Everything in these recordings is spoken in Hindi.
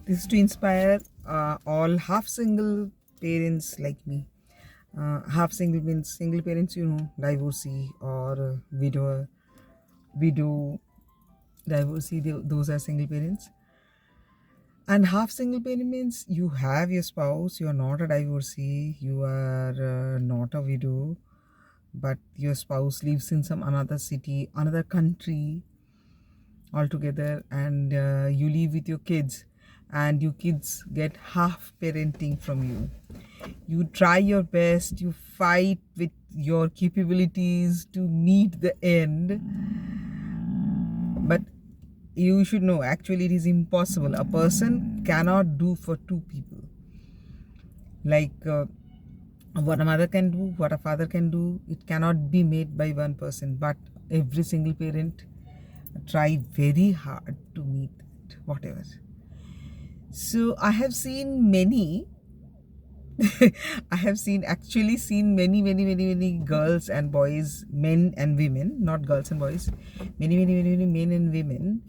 This is to inspire all half single parents like me. Half single means single parents, divorcee or widower, widow, divorcee, those are single parents. And half single parent means you have your spouse, you are not a divorcee, you are not a widow, but your spouse lives in some another city, another country altogether, and you live with your kids, and your kids get half parenting from you. You try your best, you fight with your capabilities to meet the end, but you should know actually it is impossible. A person cannot do for two people. Like what a mother can do, what a father can do, it cannot be made by one person, but every single parent try very hard to meet it, whatever. So I have seen many I have seen many girls and boys, men and women, not girls and boys, many men and women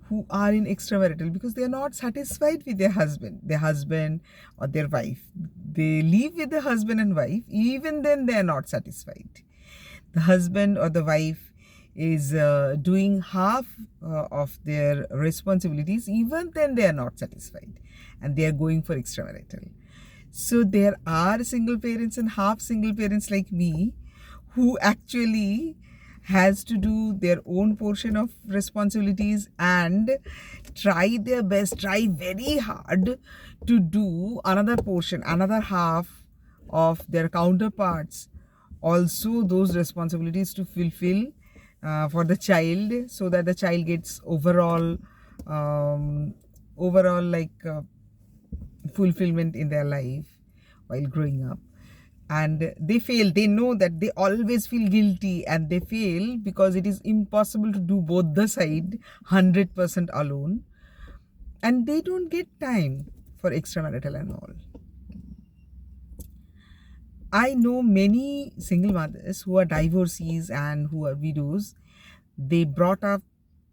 who are in extramarital because they are not satisfied with their husband or their wife. They live with the husband and wife, even then they are not satisfied. The husband or the wife is doing half of their responsibilities, even then they are not satisfied and they are going for extramarital. So there are single parents and half single parents like me who actually has to do their own portion of responsibilities and try their best, try very hard to do another portion, another half of their counterparts, also those responsibilities to fulfill for the child, so that the child gets overall like fulfillment in their life while growing up. And they fail, they know that they always feel guilty, and they fail because it is impossible to do both the side 100% alone, and they don't get time for extramarital and all. I know many single mothers who are divorcees and who are widows. They brought up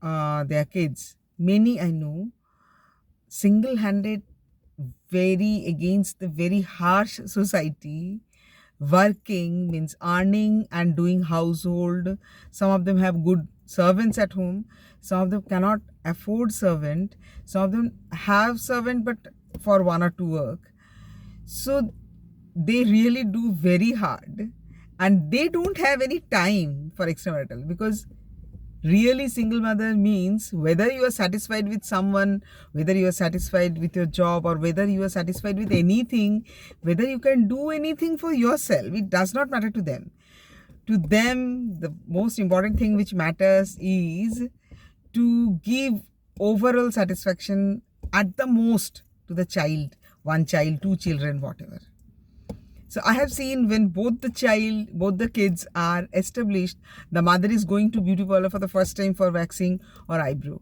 their kids. Many I know single handed, very against the very harsh society. Working means earning and doing household. Some of them have good servants at home. Some of them cannot afford servant. Some of them have servant but for one or two work. So they really do very hard, and they don't have any time for extramarital, because really single mother means whether you are satisfied with someone, whether you are satisfied with your job, or whether you are satisfied with anything, whether you can do anything for yourself, it does not matter to them. To them, the most important thing which matters is to give overall satisfaction at the most to the child, one child, two children, whatever. So I have seen when both the kids are established, the mother is going to beauty parlor for the first time for waxing or eyebrow.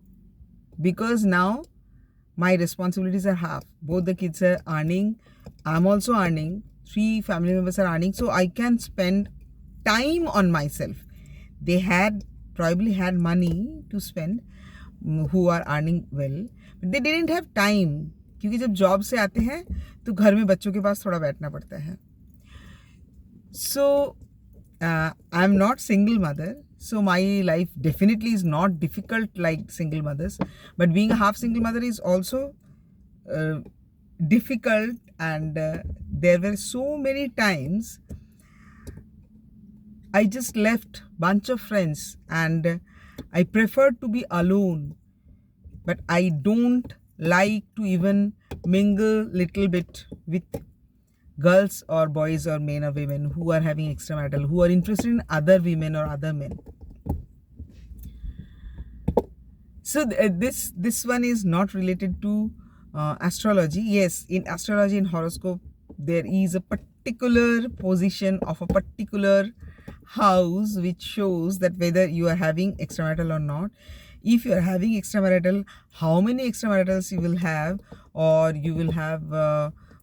Because now my responsibilities are half. Both the kids are earning. I'm also earning. 3 family members are earning. So I can spend time on myself. They had probably had money to spend, who are earning well. But they didn't have time. क्योंकि जब जॉब से आते हैं तो घर में बच्चों के पास थोड़ा बैठना पड़ता है. So I'm not single mother, so my life definitely is not difficult like single mothers, but being a half single mother is also difficult. And there were so many times I just left bunch of friends and I preferred to be alone, but I don't like to even mingle little bit with girls or boys or men or women who are having extramarital, who are interested in other women or other men. So this one is not related to astrology. Yes, in astrology and horoscope, there is a particular position of a particular house which shows that whether you are having extramarital or not. If you are having extramarital, how many extramaritals you will have, or you will have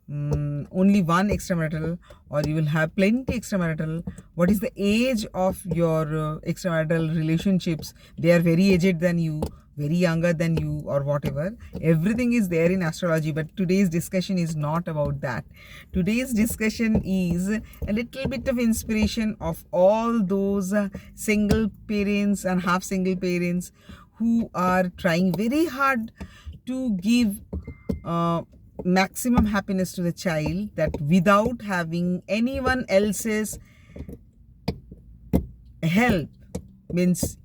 only one extramarital, or you will have plenty extramarital. What is the age of your extramarital relationships? They are very aged than you, very younger than you, or whatever. Everything is there in astrology, but today's discussion is not about that. Today's discussion is a little bit of inspiration of all those single parents and half single parents who are trying very hard to give maximum happiness to the child, that without having anyone else's help. Means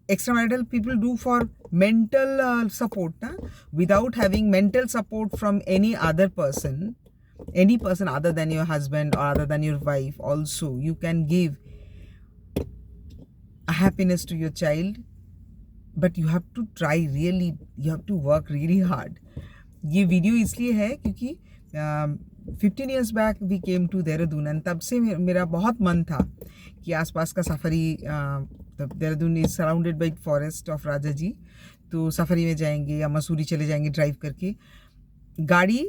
extramarital people do for mental support, without having mental support from any other person, any person other than your husband or other than your wife. Also you can give a happiness to your child, but you have to try really, you have to work really hard. ये वीडियो इसलिए है क्योंकि 15 years back we came to Dehradun, and तब से मेरा बहुत मन था कि आसपास का safari, Dehradun is surrounded by forest of Raja ji, तो सफारी में जाएंगे या मसूरी चले जाएंगे ड्राइव करके. गाड़ी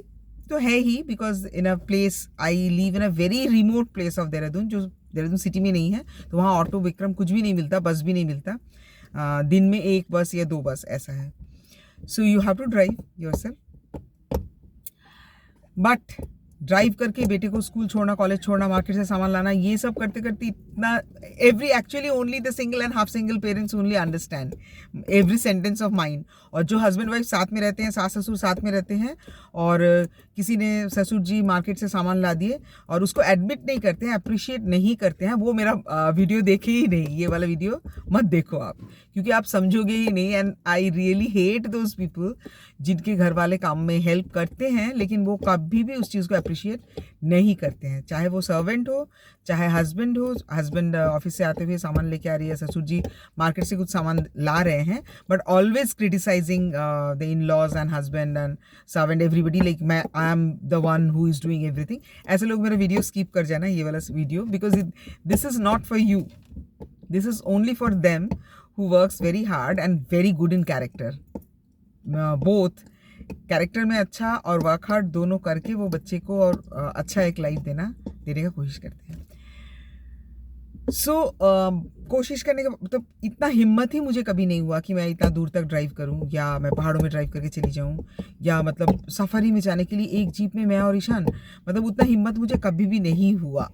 तो है ही, because in a place I live in a very remote place of Dehradun, जो देहरादून सिटी में नहीं है, तो वहाँ ऑटो विक्रम कुछ भी नहीं मिलता, बस भी नहीं मिलता. दिन में 1 बस या 2 बस ऐसा है. So you have to drive yourself. But drive करके बेटे को स्कूल छोड़ना, कॉलेज छोड़ना, मार्केट से सामान लाना, ये सब करते करते इतना actually only the single and half single parents only understand every sentence of mind. और जो हस्बैंड वाइफ साथ में रहते हैं, सास ससुर साथ में रहते हैं, और किसी ने ससुर जी मार्केट से सामान ला दिए और उसको एडमिट नहीं करते हैं, अप्रिशिएट नहीं करते हैं, वो मेरा वीडियो देखे ही नहीं. ये वाला वीडियो मत देखो आप, क्योंकि आप समझोगे ही नहीं. And I really hate those people जिनके घर वाले काम में हेल्प करते हैं, लेकिन वो कभी भी उस चीज़ को अप्रिशिएट नहीं करते हैं. चाहे वो सर्वेंट हो, चाहे हस्बैंड हो, हस्बैंड ऑफिस से आते हुए सामान लेके आ रही है, ससुर जी मार्केट से कुछ सामान ला रहे हैं, but always criticising the in laws and husband and servant, everybody like मैं I am the one who is doing everything. ऐसे लोग मेरा वीडियो स्किप कर जाना, ये वाला video, because this is not for you. This is only for them who works very hard and very good in character. Both character में अच्छा और वर्क हार्ड दोनों करके वो बच्चे को और अच्छा एक लाइफ देने का कोशिश करते हैं. सो कोशिश करने का मतलब इतना हिम्मत ही मुझे कभी नहीं हुआ कि मैं इतना दूर तक ड्राइव करूं, या मैं पहाड़ों में ड्राइव करके चली जाऊं, या मतलब सफारी में जाने के लिए एक जीप में मैं और ईशान, मतलब उतना हिम्मत मुझे कभी भी नहीं हुआ.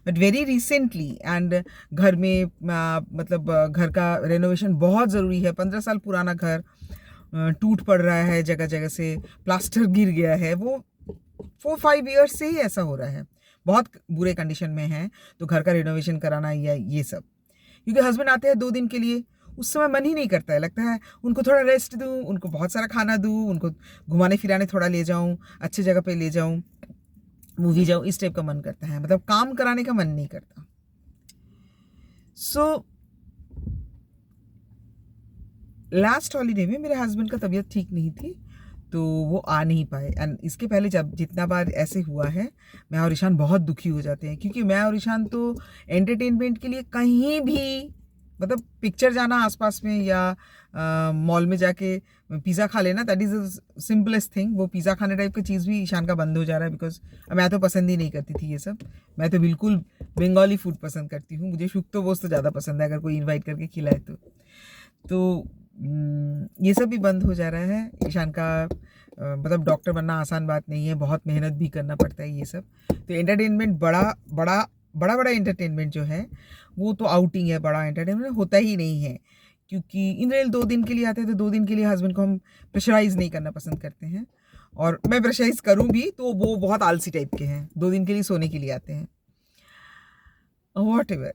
बट वेरी रिसेंटली, एंड घर में मतलब घर का रेनोवेशन बहुत ज़रूरी है. 15 साल पुराना घर टूट पड़ रहा है जगह जगह से, प्लास्टर गिर गया है, वो 4-5 ईयर्स से ही ऐसा हो रहा है, बहुत बुरे कंडीशन में है. तो घर का रेनोवेशन कराना या ये सब, क्योंकि हस्बैंड आते हैं 2 दिन के लिए, उस समय मन ही नहीं करता है, लगता है उनको थोड़ा रेस्ट दूँ, उनको बहुत सारा खाना दूँ, उनको घुमाने फिराने थोड़ा ले जाऊँ, अच्छी जगह पे ले जाऊँ, मूवी जाऊँ, इस टाइप का मन करता है, मतलब काम कराने का मन नहीं करता. सो लास्ट हॉलीडे में मेरे हस्बैंड का तबीयत ठीक नहीं थी, तो वो आ नहीं पाए. एंड इसके पहले जब जितना बार ऐसे हुआ है, मैं और ईशान बहुत दुखी हो जाते हैं, क्योंकि मैं और ईशान तो एंटरटेनमेंट के लिए कहीं भी, मतलब पिक्चर जाना आसपास में, या मॉल में जाके पिज़्ज़ा खा लेना, that is the simplest thing. वो पिज़्ज़ा खाने टाइप की चीज़ भी ईशान का बंद हो जा रहा है, बिकॉज मैं तो पसंद ही नहीं करती थी ये सब. मैं तो बिल्कुल बंगाली फूड पसंद करती हूँ, मुझे शुक्तो बोस तो ज़्यादा पसंद है, अगर कोई इन्वाइट करके खिलाए तो ये सब भी बंद हो जा रहा है. ईशान का मतलब डॉक्टर बनना आसान बात नहीं है, बहुत मेहनत भी करना पड़ता है ये सब. तो एंटरटेनमेंट बड़ा एंटरटेनमेंट जो है वो तो आउटिंग है, बड़ा एंटरटेनमेंट होता ही नहीं है, क्योंकि इन रियल 2 दिन के लिए आते हैं, तो 2 दिन के लिए हस्बैंड को हम प्रेशराइज़ नहीं करना पसंद करते हैं. और मैं प्रेशराइज़ करूँ भी तो वो बहुत आलसी टाइप के हैं, 2 दिन के लिए सोने के लिए आते हैं. व्हाटएवर,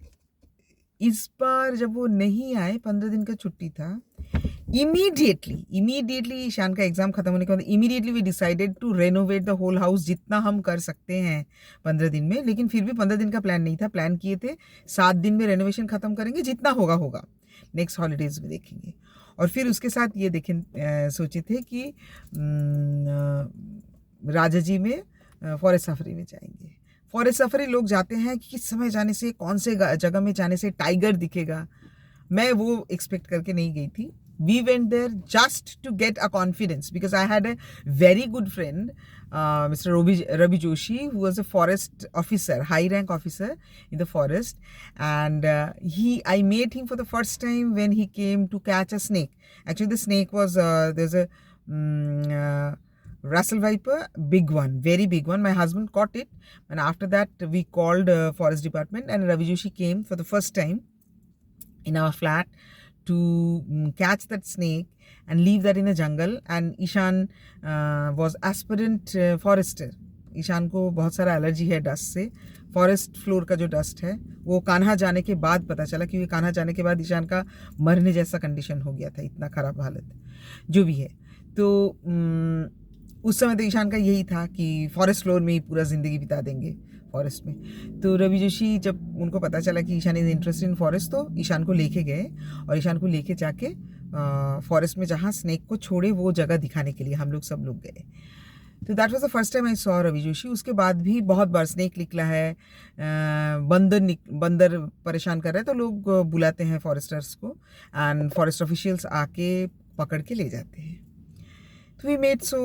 इस बार जब वो नहीं आए, 15 दिन का छुट्टी था, इमीडिएटली ईशान का एग्ज़ाम ख़त्म होने के बाद immediately we decided to renovate the whole house, जितना हम कर सकते हैं 15 दिन में. लेकिन फिर भी 15 दिन का प्लान नहीं था, प्लान किए थे 7 दिन में रेनोवेशन ख़त्म करेंगे, जितना होगा नेक्स्ट हॉलीडेज़ में देखेंगे. और फिर उसके साथ ये सोचे थे कि राजा जी में फॉरेस्ट सफारी में जाएंगे. फॉरेस्ट सफारी लोग जाते हैं कि किस समय जाने से, कौन से जगह में जाने से टाइगर दिखेगा. मैं वो एक्सपेक्ट करके नहीं गई थी, We went there just to get a confidence because I had a very good friend, Mr. Ravi Joshi, who was a forest officer, high rank officer in the forest, and I met him for the first time when he came to catch a snake. Actually, the snake was there's a Russell Viper, big one, very big one. My husband caught it, and after that we called forest department, and Ravi Joshi came for the first time in our flat to catch that snake and leave that in a jungle. And Ishan was aspirant forester. Ishan को बहुत सारा एलर्जी है डस्ट से, फॉरेस्ट फ्लोर का जो डस्ट है वो कान्हा जाने के बाद पता चला, क्योंकि कान्हा जाने के बाद ईशान का मरने जैसा कंडीशन हो गया था, इतना ख़राब हालत जो भी है। तो उस समय तो ईशान का यही था कि फॉरेस्ट फ्लोर में ही पूरा ज़िंदगी बिता देंगे फॉरेस्ट में। तो रवि जोशी जब उनको पता चला कि Ishan is interested in forest, तो ईशान को लेके गए और ईशान को लेके जाके फॉरेस्ट में जहाँ स्नेक को छोड़े वो जगह दिखाने के लिए हम लोग सब लोग गए। तो that was the first time I saw Ravi Joshi. उसके बाद भी बहुत बार स्नेक निकला है, बंदर परेशान कर रहे हैं तो लोग बुलाते हैं फॉरेस्टर्स को, एंड फॉरेस्ट ऑफिशियल्स आके पकड़ के ले जाते हैं। तो वी मेड सो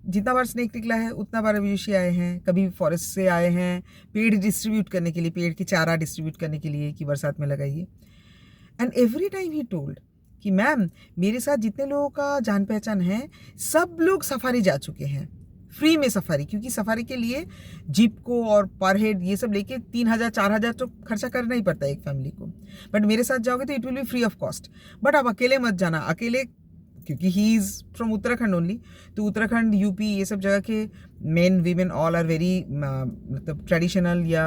जितना बार स्नेक निकला है उतना बार रवि जोशी आए हैं। कभी फॉरेस्ट से आए हैं पेड़ डिस्ट्रीब्यूट करने के लिए, पेड़ की चारा डिस्ट्रीब्यूट करने के लिए कि बरसात में लगाइए। And every time he told कि मैम मेरे साथ जितने लोगों का जान पहचान है सब लोग सफारी जा चुके हैं, फ्री में सफारी, क्योंकि सफारी के लिए जीप को और पर हेड ये सब लेके 3,000-4,000 तो खर्चा करना ही पड़ता है एक फैमिली को। बट मेरे साथ जाओगे तो it will be free of cost. But आप अकेले मत जाना, अकेले, क्योंकि he is from Uttarakhand only. तो उत्तराखंड, यूपी, ये सब जगह के men women all are very मतलब ट्रेडिशनल, या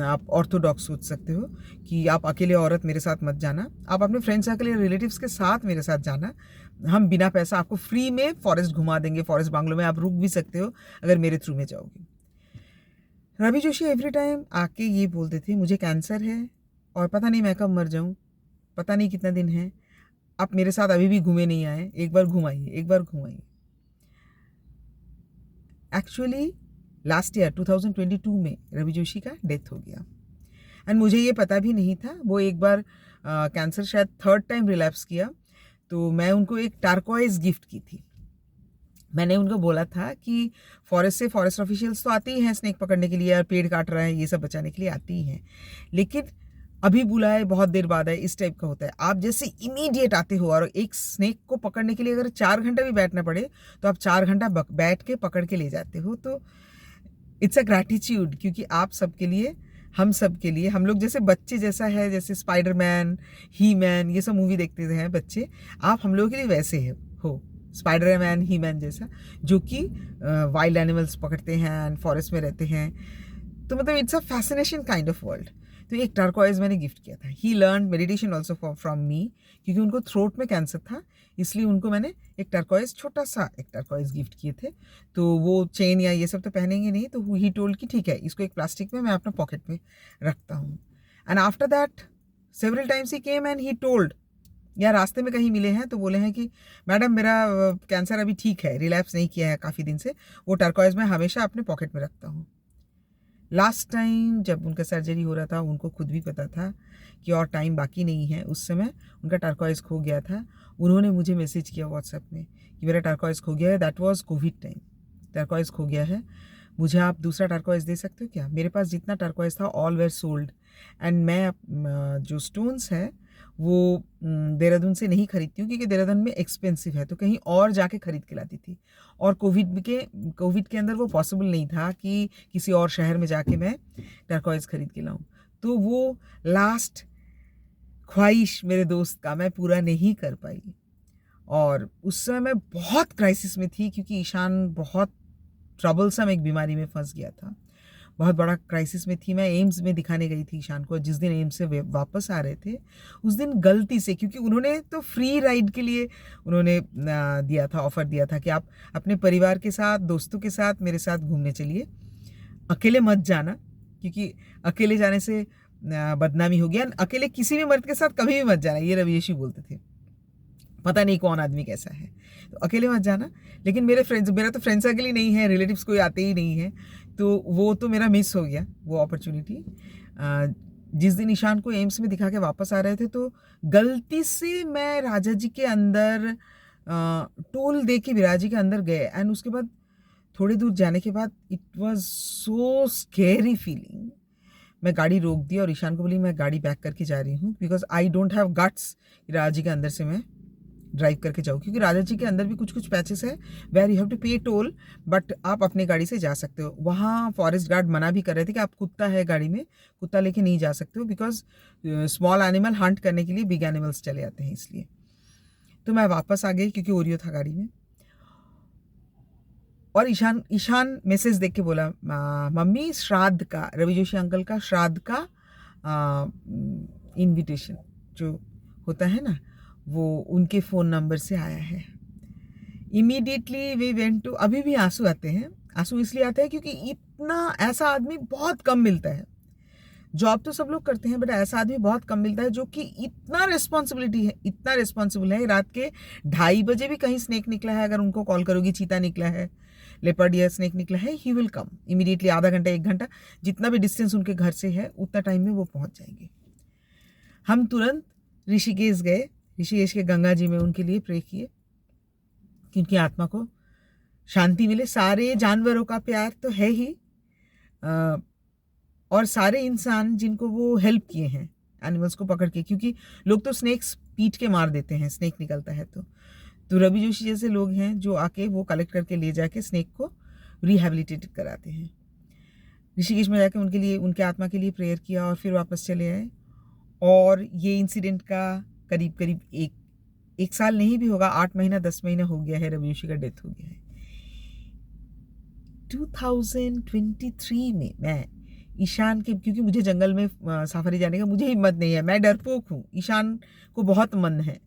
आप ऑर्थोडॉक्स सोच सकते हो कि आप अकेले औरत मेरे साथ मत जाना, आप अपने फ्रेंड्स सर्कल या रिलेटिव्स के साथ मेरे साथ जाना। हम बिना पैसा आपको फ्री में फॉरेस्ट घुमा देंगे, फॉरेस्ट बांग्लो में आप रुक भी सकते हो अगर मेरे थ्रू में जाओगे। रवि जोशी एवरी टाइम आके ये बोलते थे मुझे कैंसर है और पता नहीं मैं कब मर जाऊँ, पता नहीं कितना दिन है, आप मेरे साथ अभी भी घूमे नहीं आए, एक बार घुमाइए, एक बार घुमाइए। एक्चुअली लास्ट ईयर 2022 में रवि जोशी का डेथ हो गया, एंड मुझे ये पता भी नहीं था। वो एक बार कैंसर शायद थर्ड टाइम रिलैप्स किया, तो मैं उनको एक टार्कोइज गिफ्ट की थी। मैंने उनको बोला था कि फॉरेस्ट से फॉरेस्ट ऑफिशियल्स तो आते ही हैं स्नेक पकड़ने के लिए, और पेड़ काट रहा है ये सब बचाने के लिए आती ही हैं, लेकिन अभी बुलाए बहुत देर बाद है, इस टाइप का होता है। आप जैसे इमीडिएट आते हो और एक स्नेक को पकड़ने के लिए अगर 4 घंटा भी बैठना पड़े तो आप 4 घंटा बैठ के पकड़ के ले जाते हो। तो इट्स अ ग्रैटिट्यूड, क्योंकि आप सबके लिए, हम सब के लिए, हम लोग जैसे बच्चे जैसा है, जैसे स्पाइडरमैन, ही मैन, ये सब मूवी देखते हैं बच्चे, आप हम लोगों के लिए वैसे हो, स्पाइडरमैन, ही मैन जैसा, जो कि वाइल्ड एनिमल्स पकड़ते हैं एंड फॉरेस्ट में रहते हैं। तो मतलब it's a fascination kind of world. तो एक टर्कोइज मैंने गिफ्ट किया था। He learn meditation also from me, क्योंकि उनको थ्रोट में कैंसर था, इसलिए उनको मैंने एक टर्कोइज, छोटा सा एक टर्कोइज गिफ्ट किए थे। तो वो चेन या ये सब तो पहनेंगे नहीं, तो ही टोल्ड कि ठीक है, इसको एक प्लास्टिक में मैं अपना पॉकेट में रखता हूँ। And after that several times he came and he told, या रास्ते में कहीं मिले हैं तो बोले हैं कि मैडम मेरा कैंसर अभी ठीक है, रिलैप्स नहीं किया है काफ़ी दिन से, वो टर्कोइज मैं हमेशा अपने पॉकेट में रखता हूँ। लास्ट टाइम जब उनका सर्जरी हो रहा था, उनको खुद भी पता था कि और टाइम बाकी नहीं है, उस समय उनका टर्कोइज खो गया था। उन्होंने मुझे मैसेज किया व्हाट्सएप में कि मेरा टर्कोइज खो गया है, that was Covid time, turquoise खो गया है, मुझे आप दूसरा टर्कोइज दे सकते हो क्या? मेरे पास जितना टर्कोइज था ऑल वेर सोल्ड, एंड मैं जो स्टोन्स है वो देहरादून से नहीं खरीदती हूँ, क्योंकि देहरादून में एक्सपेंसिव है, तो कहीं और जाके खरीद के लाती थी। और कोविड के अंदर वो पॉसिबल नहीं था कि किसी और शहर में जाके मैं टर्कोइज खरीद के लाऊं। तो वो लास्ट ख्वाहिश मेरे दोस्त का मैं पूरा नहीं कर पाई, और उस समय मैं बहुत क्राइसिस में थी, क्योंकि ईशान बहुत ट्रबलसम एक बीमारी में फंस गया था, बहुत बड़ा क्राइसिस में थी। मैं एम्स में दिखाने गई थी ईशान को। जिस दिन एम्स से वापस आ रहे थे उस दिन गलती से, क्योंकि उन्होंने तो फ्री राइड के लिए उन्होंने दिया था, ऑफ़र दिया था कि आप अपने परिवार के साथ, दोस्तों के साथ मेरे साथ घूमने चलिए, अकेले मत जाना, क्योंकि अकेले जाने से बदनामी हो गया, अकेले किसी भी मर्द के साथ कभी भी मत जाना, ये रवि जोशी बोलते थे। पता नहीं कौन आदमी कैसा है, तो अकेले मत जाना। लेकिन मेरा तो फ्रेंड सर्कल ही नहीं है, रिलेटिव्स कोई आते ही नहीं है, तो वो तो मेरा मिस हो गया वो अपॉर्चुनिटी। जिस दिन ईशान को एम्स में दिखा के वापस आ रहे थे तो गलती से मैं राजा जी के अंदर टोल दे के विराजी के अंदर गए, एंड उसके बाद थोड़ी दूर जाने के बाद it was so scary feeling. मैं गाड़ी रोक दी और ईशान को बोली मैं गाड़ी बैक करके जा रही हूँ, because I don't have guts Raja ji के अंदर से मैं ड्राइव करके जाऊँ, क्योंकि राजा जी के अंदर भी कुछ कुछ पैचेस है वेयर यू हैव टू पे टोल, बट आप अपने गाड़ी से जा सकते हो। वहाँ फॉरेस्ट गार्ड मना भी कर रहे थे कि आप कुत्ता है गाड़ी में, कुत्ता लेके नहीं जा सकते हो, बिकॉज स्मॉल एनिमल हंट करने के लिए बिग एनिमल्स चले आते हैं, इसलिए। तो मैं वापस आ गई क्योंकि ओरियो था गाड़ी में। और ईशान मैसेज देख के बोला मम्मी श्राद्ध का, रवि जोशी अंकल का श्राद्ध का इनविटेशन जो होता है ना, वो उनके फ़ोन नंबर से आया है। इमीडिएटली वी वेंट टू, अभी भी आंसू आते हैं। आंसू इसलिए आते हैं क्योंकि इतना ऐसा आदमी बहुत कम मिलता है। जॉब तो सब लोग करते हैं, बट ऐसा आदमी बहुत कम मिलता है जो कि इतना रिस्पॉन्सिबिलिटी है, इतना रिस्पॉन्सिबल है। रात के 2:30 बजे भी कहीं स्नेक निकला है, अगर उनको कॉल करोगी चीता निकला है, लेपर्ड या स्नेक निकला है, ही विल कम इमीडिएटली। आधा घंटा 1 घंटा जितना भी डिस्टेंस उनके घर से है उतना टाइम में वो पहुंच जाएंगे। हम तुरंत ऋषिकेश गए, ऋषिकेश के गंगा जी में उनके लिए प्रे किए कि उनकी आत्मा को शांति मिले। सारे जानवरों का प्यार तो है ही, और सारे इंसान जिनको वो हेल्प किए हैं एनिमल्स को पकड़ के, क्योंकि लोग तो स्नेक्स पीट के मार देते हैं, स्नेक निकलता है तो रवि जोशी जैसे लोग हैं जो आके वो कलेक्ट करके ले जाके स्नेक को रिहेबिलिटेट कराते हैं। ऋषिकेश में जाके उनके लिए, उनके आत्मा के लिए प्रेयर किया और फिर वापस चले आए। और ये इंसिडेंट का करीब करीब एक साल नहीं भी होगा, 8 महीना 10 महीना हो गया है, रवि जोशी का डेथ हो गया है। 2023 में मैं ईशान के, क्योंकि मुझे जंगल में सफारी जाने का मुझे हिम्मत नहीं है, मैं डरपोक हूँ, ईशान को बहुत मन है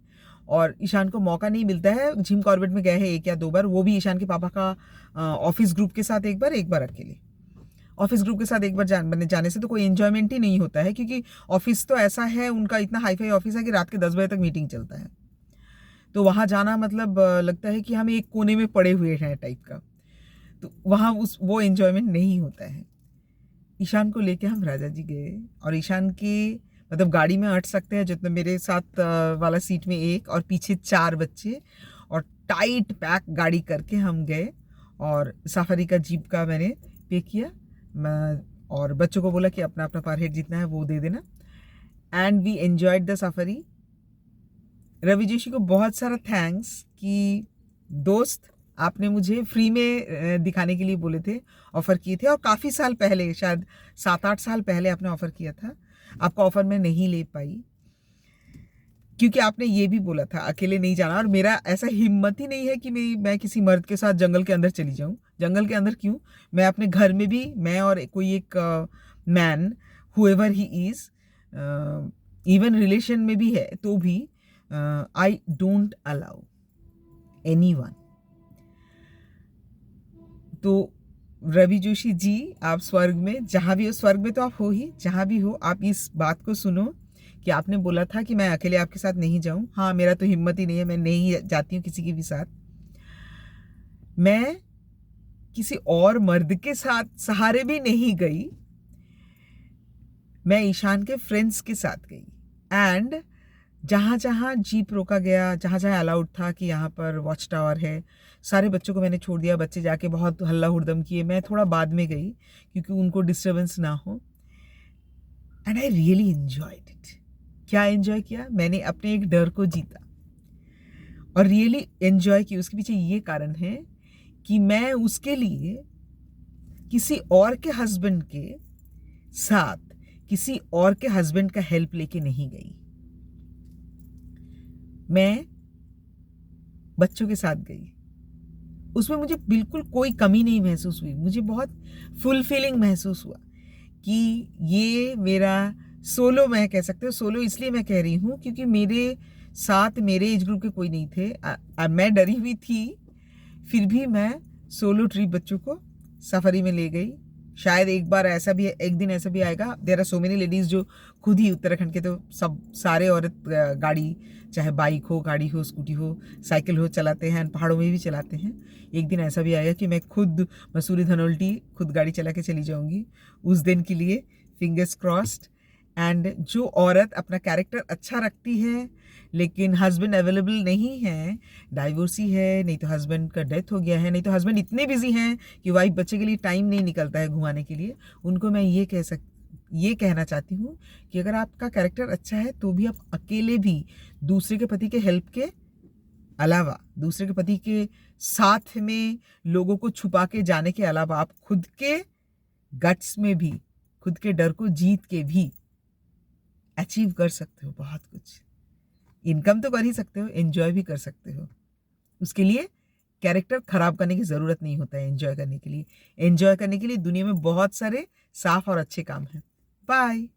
और ईशान को मौका नहीं मिलता है। जिम कॉर्बेट में गए हैं 1 या 2 बार, वो भी ईशान के पापा का ऑफिस ग्रुप के साथ एक बार अकेले। ऑफिस ग्रुप के साथ एक बार जाने से तो कोई एंजॉयमेंट ही नहीं होता है, क्योंकि ऑफिस तो ऐसा है, उनका इतना हाईफाई ऑफिस है कि रात के 10 बजे तक मीटिंग चलता है। तो वहाँ जाना मतलब लगता है कि हम एक कोने में पड़े हुए हैं टाइप का, तो वहाँ वो एंजॉयमेंट नहीं होता है। ईशान को लेके हम राजा जी गए और ईशान के मतलब गाड़ी में अट सकते हैं जितना, मेरे साथ वाला सीट में 1 और पीछे 4 बच्चे, और टाइट पैक गाड़ी करके हम गए और सफारी का जीप का मैंने पे किया। मैं और बच्चों को बोला कि अपना अपना पर हेड जितना है वो दे देना, and we enjoyed the safari. Ravi Joshi को बहुत सारा थैंक्स कि दोस्त आपने मुझे फ्री में दिखाने के लिए बोले थे, ऑफ़र किए थे, और काफ़ी साल पहले, शायद 7-8 साल पहले आपने ऑफ़र किया था। आपका ऑफ़र मैं नहीं ले पाई क्योंकि आपने ये भी बोला था अकेले नहीं जाना, और मेरा ऐसा हिम्मत ही नहीं है कि मैं किसी मर्द के साथ जंगल के अंदर चली जाऊँ। जंगल के अंदर क्यों, मैं अपने घर में भी, मैं और कोई एक man however he is, even relation में भी है तो भी आई डोंट अलाउ एनीवन। तो रवि जोशी जी, आप स्वर्ग में जहाँ भी हो, स्वर्ग में तो आप हो ही, जहाँ भी हो आप इस बात को सुनो कि आपने बोला था कि मैं अकेले आपके साथ नहीं जाऊँ। हाँ, मेरा तो हिम्मत ही नहीं है, मैं नहीं जाती हूँ किसी के भी साथ। मैं किसी और मर्द के साथ सहारे भी नहीं गई, मैं ईशान के फ्रेंड्स के साथ गई, एंड जहाँ जहाँ जीप रोका गया, जहाँ जहाँ अलाउड था कि यहाँ पर वॉच टावर है, सारे बच्चों को मैंने छोड़ दिया। बच्चे जाके बहुत हल्ला हुड़दम किए, मैं थोड़ा बाद में गई क्योंकि उनको डिस्टर्बेंस ना हो, and I really enjoyed it. क्या एन्जॉय किया, मैंने अपने एक डर को जीता और रियली एन्जॉय किया। उसके पीछे ये कारण है कि मैं उसके लिए किसी और के हस्बैंड के साथ किसी और के हस्बैंड का हेल्प लेके नहीं गई, मैं बच्चों के साथ गई। उसमें मुझे बिल्कुल कोई कमी नहीं महसूस हुई, मुझे बहुत फुलफिलिंग महसूस हुआ कि ये मेरा सोलो, मैं कह सकते हो सोलो इसलिए मैं कह रही हूँ क्योंकि मेरे साथ मेरे एज ग्रुप के कोई नहीं थे। मैं डरी हुई थी, फिर भी मैं सोलो ट्रिप बच्चों को सफारी में ले गई। शायद एक दिन ऐसा भी आएगा, there are so many ladies जो खुद ही उत्तराखंड के, तो सारे औरत गाड़ी, चाहे बाइक हो, गाड़ी हो, स्कूटी हो, साइकिल हो, चलाते हैं, पहाड़ों में भी चलाते हैं। एक दिन ऐसा भी आएगा कि मैं खुद मसूरी धनोल्टी खुद गाड़ी चला के चली जाऊंगी। उस दिन के लिए फिंगर्स क्रॉस्ड, एंड जो औरत अपना कैरेक्टर अच्छा रखती है लेकिन हस्बैंड अवेलेबल नहीं है, डाइवोर्सी है, नहीं तो हस्बैंड का डेथ हो गया है, नहीं तो हस्बैंड इतने बिजी हैं कि वाइफ बच्चे के लिए टाइम नहीं निकलता है घुमाने के लिए, उनको मैं ये कहना चाहती हूँ कि अगर आपका कैरेक्टर अच्छा है तो भी आप अकेले भी दूसरे के पति के हेल्प के अलावा, दूसरे के पति के साथ में लोगों को छुपा के जाने के अलावा, आप खुद के गट्स में भी, खुद के डर को जीत के भी अचीव कर सकते हो बहुत कुछ। इनकम तो कर ही सकते हो, एंजॉय भी कर सकते हो। उसके लिए कैरेक्टर खराब करने की ज़रूरत नहीं होता है एंजॉय करने के लिए। एंजॉय करने के लिए दुनिया में बहुत सारे साफ और अच्छे काम हैं। बाय।